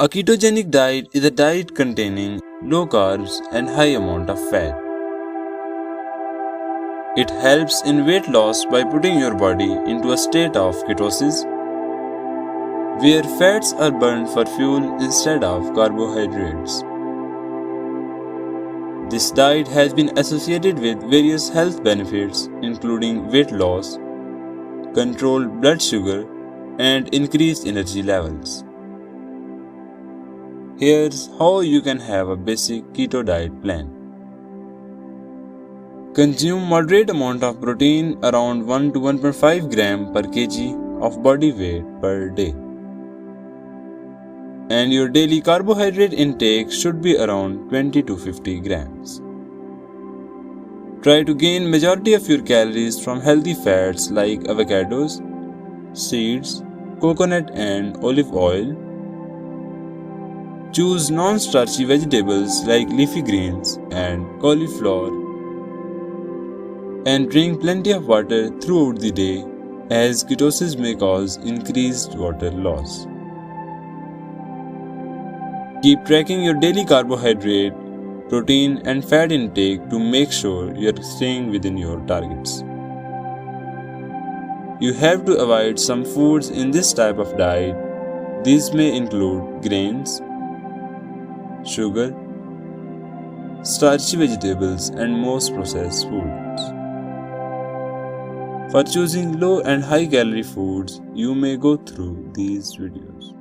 A ketogenic diet is a diet containing low carbs and high amount of fat. It helps in weight loss by putting your body into a state of ketosis, where fats are burned for fuel instead of carbohydrates. This diet has been associated with various health benefits including weight loss, controlled blood sugar, and increased energy levels. Here's how you can have a basic keto diet plan. Consume moderate amount of protein around 1 to 1.5 gram per kg of body weight per day. And your daily carbohydrate intake should be around 20 to 50 grams. Try to gain majority of your calories from healthy fats like avocados, seeds, coconut and olive oil. Choose non-starchy vegetables like leafy greens and cauliflower. And drink plenty of water throughout the day, as ketosis may cause increased water loss. Keep tracking your daily carbohydrate, protein and fat intake to make sure you are staying within your targets. You have to avoid some foods in this type of diet. These may include grains, sugar, starchy vegetables and most processed foods. For choosing low and high calorie foods, you may go through these videos.